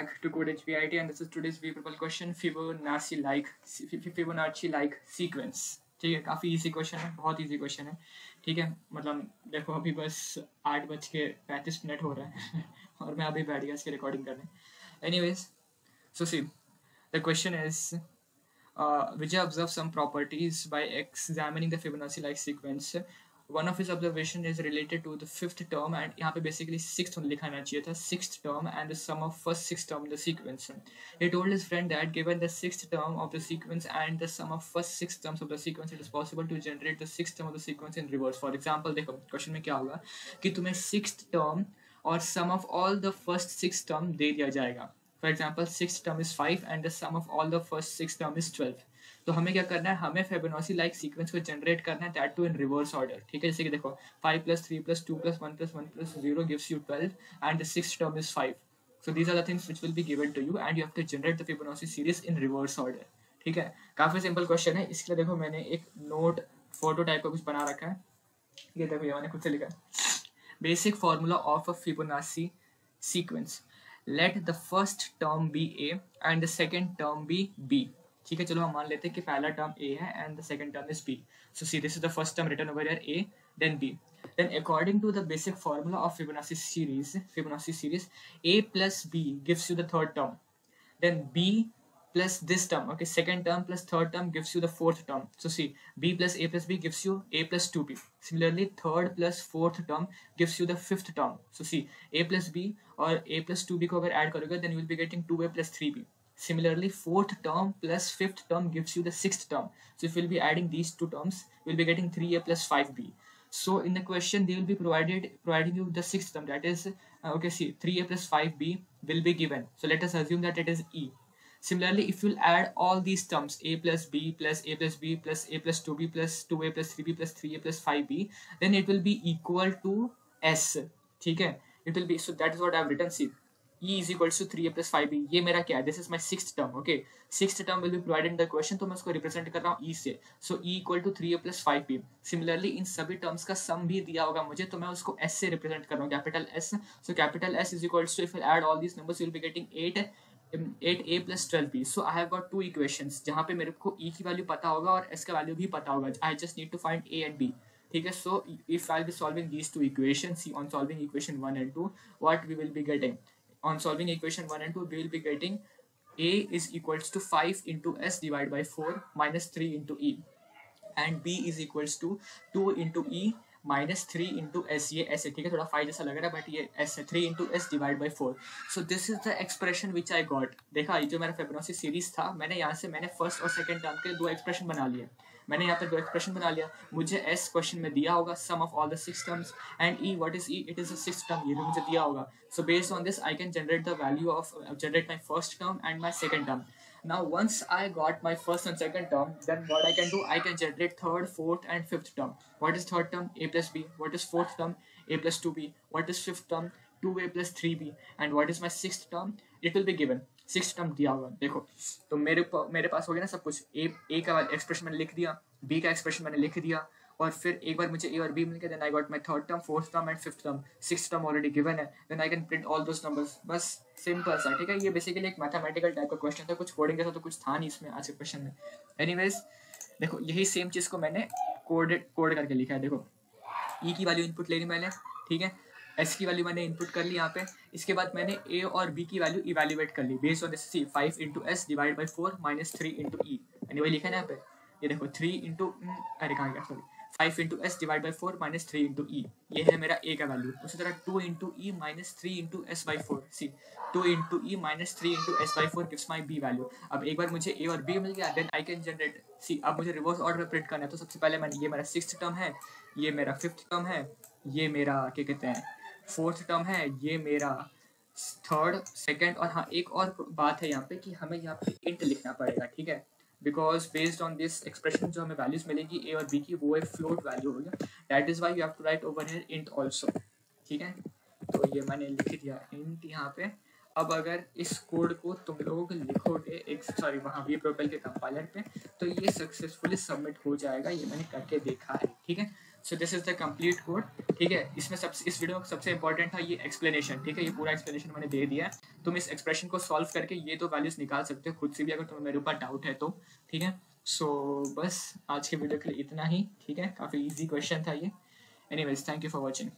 back to Code HPIT, and this is today's V-Purple question, Fibonacci-like sequence. ठीक है, काफ़ी easy question है, बहुत इजी क्वेश्चन है. ठीक है, मतलब देखो अभी बस 8:35 हो रहा है और मैं अभी बैठ गया इसकी रिकॉर्डिंग करने. Anyways, so see, the question is Vijay observed some properties by examining the Fibonacci-like sequence. One of his observation is related to the fifth term, and यहाँ पे basically sixth लिखाना चाहिए था, sixth term and the sum of first six term the sequence. He told his friend that given the sixth term of the sequence and the sum of first six terms of the sequence, it is possible to generate the sixth term of the sequence in reverse. For example, देखो question में क्या होगा कि तुम्हें sixth term और sum of all the first six term दे दिया जाएगा. For example, sixth term is 5 and the sum of all the first six term is 12. तो हमें क्या करना है, हमें Fibonacci like sequence को जनरेट करना है, that too in reverse order. ठीक है, जैसे कि देखो 5 plus 3 plus 2 plus 1 plus 1 plus 0 gives you 12 and the sixth term is 5. So these are the things which will be given to you and you have to generate the Fibonacci series in reverse order. ठीक है, काफी simple question है. इसके लिए देखो मैंने एक note photo type का कुछ बना रखा है. ये देखो ये मैंने खुद से लिखा है. Basic formula of a Fibonacci sequence. Let the first term be A and the second term be B. ठीक है, चलो हम मान लेते हैं कि पहला टर्म A है and the second term is B. So see, this is the first term written over here, A, then B. Then according to the basic formula of Fibonacci series, A plus B gives you the third term. Then B plus this term, okay, second term plus third term gives you the fourth term. So see, B plus B gives you A plus 2B. Similarly, third plus fourth term gives you the fifth term. So see, A plus B और A plus 2B को अगर add करोगे, then you will be getting 2A plus 3B. Similarly, fourth term plus fifth term gives you the sixth term. So if you will be adding these two terms, you will be getting 3A plus 5B. So in the question, they will be providing you the sixth term, that is, okay, see, 3A plus 5B will be given. So let us assume that it is E. Similarly, if you'll add all these terms, A plus B plus A plus B plus A plus 2B plus 2A plus 3B plus 3A plus 5B, then it will be equal to S. ठीक है, it will be, so that is what I have written. See, E is equals to 3A plus 5B. ये मेरा क्या है? This is my sixth term. Okay, sixth term will be provided in the question, तो मैं उसको represent कर रहा हूँ E से. So E equal to 3A plus 5B. Similarly, इन सभी terms का sum भी दिया होगा मुझे, तो मैं उसको S से represent कर रहा हूँ, capital S. So capital S is equals to, if you add all these numbers, you will be getting 8A plus 12B. So I have got two equations जहाँ पे मेरे को E की वैल्यू पता होगा और S का वैल्यू भी पता होगा. I just need to find A and B. ठीक है, so if I'll be solving these two equations, see, on solving equation 1 and 2, what we will be getting? On solving equation 1 and 2, we will be getting A is equals to 5 into S divided by 4 minus 3 into E, and B is equals to 2 into E minus 3 into S. ये S है, ठीक है, थोड़ा 5 जैसा लग रहा है, but ये S है, 3 into S divided by 4. So this is the expression which I got. देखा, ये जो मेरा Fibonacci series था, मैंने यहाँ से मैंने फर्स्ट और सेकंड टर्म के दो एक्सप्रेशन बना लिए. मैंने यहाँ पे दो एक्सप्रेशन बना लिया. मुझे S क्वेश्चन में दिया होगा sum of all the six terms, and E, what is E? It is a six term, ये भी मुझे दिया होगा. So based on this I can generate the value of, generate my first term and my second term. Now once I got my first and second term, then what I can do, I can generate third, fourth and fifth term. What is third term? A plus B. What is fourth term? A plus 2B. What is fifth term? 2A plus 3B. And what is my sixth term? It will be given. Six term दिया होगा. देखो, तो मेरे पास हो गया ना सब कुछ. ए का एक्सप्रेशन मैंने लिख दिया, बी का एक्सप्रेशन मैंने लिख दिया, और फिर एक बार मुझे ए और बी मिल गया, then I got my third term, fourth term and fifth term. Six term already given है, then I can print all those numbers. बस सिंपल सा. ठीक है, ये बेसिकली एक मैथमेटिकल टाइप का क्वेश्चन था, कुछ कोडिंग जैसा तो कुछ था नहीं इसमें आज के क्वेश्चन में. एनीवेज, देखो यही सेम चीज़ को मैंने कोड करके लिखा है. देखो, ई की वैल्यू इनपुट ले ली मैंने, ठीक है, एस की वैल्यू मैंने इनपुट कर ली यहाँ पे. इसके बाद मैंने ए और बी की वैल्यू इवेल्युएट कर ली based on this. See, 5 into S divide by 4 minus 3 into E. यानी वही लिखा है ना यहाँ पे, ये देखो 3 इंटू, अरे कहाँ गया, sorry, 5 into S divide by 4 minus 3 into E. ये है मेरा ए का वैल्यू. उसी तरह 2 into E minus 3 into S by 4. See, 2 into E minus 3 into S by 4 gives my B value. अब एक बार मुझे ए और बी मिल गया, then I can generate. See, अब मुझे रिवर्स ऑर्डर में प्रिंट करना है, तो सबसे पहले मैंने, ये मेरा सिक्स्थ टर्म है, ये मेरा फिफ्थ टर्म है, ये मेरा क्या कहते हैं फोर्थ टर्म है, ये मेरा थर्ड, सेकंड. और हाँ, एक और बात है यहाँ पे कि हमें यहाँ पे इंट लिखना पड़ेगा. ठीक है, because based on this expression जो हमें वैल्यूज मिलेगी ए और बी की, वो एक फ्लोट वैल्यू होगी. That is why you have to write over here int also. ठीक है, तो ये मैंने लिख दिया इंट यहाँ पे. अब अगर इस कोड को तुम लोग लिखोगे वहाँ V-Propel के कंपाइलर पे, तो ये सक्सेसफुली सबमिट हो जाएगा. ये मैंने करके देखा है. ठीक है, so this is the complete code, ठीक है। इसमें इस वीडियो में सबसे इंपॉर्टेंट था ये एक्सप्लेनेशन, ठीक है। ये पूरा एक्सप्लेनेशन मैंने दे दिया है। तुम इस एक्सप्रेशन को सॉल्व करके ये तो वैल्यूज निकाल सकते हो खुद से भी, अगर तुम्हें मेरे ऊपर डाउट है तो, ठीक है। सो बस आज के वीडियो के लिए इतना ही, ठीक है। काफ़ी ईजी क्वेश्चन था ये। Anyways, thank you for watching.